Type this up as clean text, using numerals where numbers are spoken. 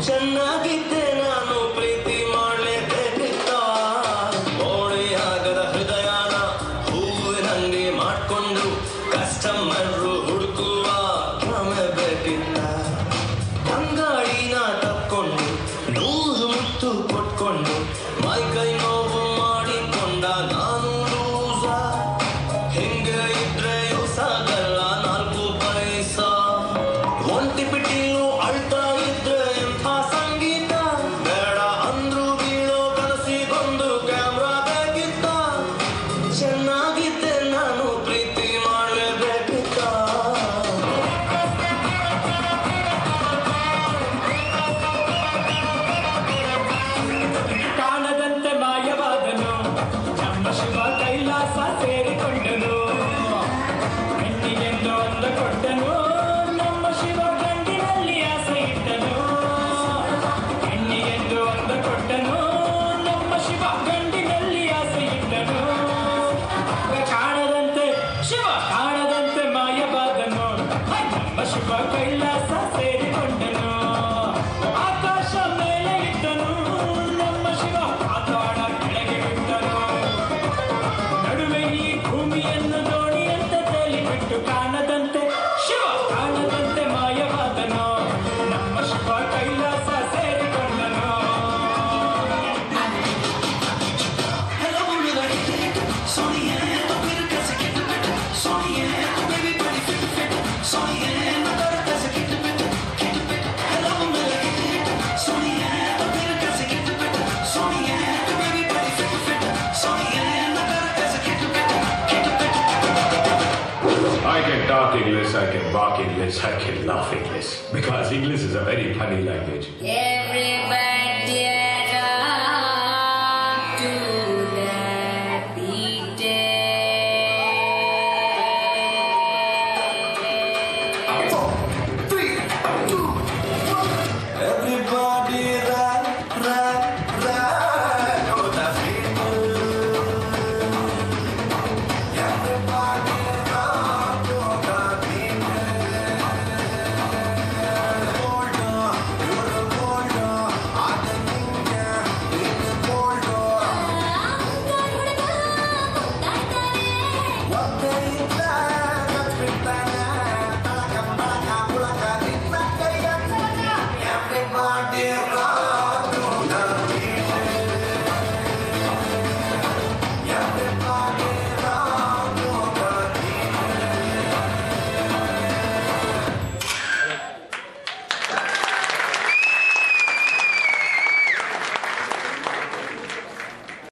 ಚೆನ್ನಾಗಿದ್ದೆ ನಾನು ಪ್ರೀತಿ ಮಾಡಲೇಬೇಕಿತ್ತ ಓಣಿಯಾಗದ ಹೃದಯನ ಹೂವಿನಂಗೆ ಮಾಡ್ಕೊಂಡು ಕಸ್ಟಮರ್ ಹುಡುಕುವ ಕ್ರಮೆ ಬೇಕಿತ್ತ ಅಂಗಾಡಿನ ತಕ್ಕೊಂಡು 100 ಮುತ್ತು ಕೊಟ್ಕೊಂಡು ಮೈ ಕೈ ನೋವು ಮಾಡಿಕೊಂಡ ನಾನು ಲೂಸ ಹಿಂಗೆ ಇದ್ರೆ ಯೂಸಾಗಲ್ಲ 4 ಪೈಸಾ ಒಂಟಿ ಪಿಟ್ಟಿಲು ಅಳ್ತಾ ಇದ್ರೆ ಎಂಥ ಸಂಗೀತ ಬೇಡ ಅಂದ್ರು ಬೀಳೋ ಕನಸಿಗೊಂದು ಕ್ಯಾಮ್ರಾ ಬೇಕಿತ್ತ ಚೆನ್ನಾಗಿದ್ದೆ ನಾನು ಪ್ರೀತಿ ಮಾಡಲೇಬೇಕಿತ್ತ ಕಾಣದಂತೆ ಮಾಯವಾದನು ನಮ್ಮ ಶಿವ ಕೈಲಾಸ ಸೇರಿಕೊಂಡನು ಹೆಣ್ಣಿಗೆಂದು ಅಂದುಕೊಂಡನು ನಮ್ಮ ಶಿವ ಗಂಡಿನಲ್ಲಿ ಆಸೆ ಇಟ್ಟನು ಹೆಣ್ಣಿಗೆಂದು ಅಂದುಕೊಂಡನು ನಮ್ಮ ಶಿವ ಗಂಡಿನಲ್ಲಿ ಆಸೆ ಇಟ್ಟನು ಕಾಣದಂತೆ ಶಿವ ಕಾಣದಂತೆ ಮಾಯವಾದನು ನಮ್ಮ ಶಿವ ಕೈಲಾಸ ಸೇರಿಕೊಂಡನು ಆಕಾಶ ಮೇಲೆ ಇದ್ದನು ನಮ್ಮ ಶಿವ ಪಾತಾಳ ಕೆಳಗೆ ಬಿಟ್ಟನು ನಡುವೆ ಈ ಭೂಮಿಯನ್ನು ದೋಣಿಯಂತೆ ತೇಲಿಬಿಟ್ಟು ಕಾಣದಂತೆ ಶಿವ ಕಾಣದಂತೆ ಮಾಯವಾದನು ನಮ್ಮ Shiva Kailasa ಸೇರಿಕೊಂಡನು I can talk English, I can walk English, I can laugh English. Because English is a very funny language. Everybody rock to the beat. Everybody run, run, run oh the people everybody run oh the people hold on you're hold on adinga in hold on what they that's bitana takam baka mulaka everybody run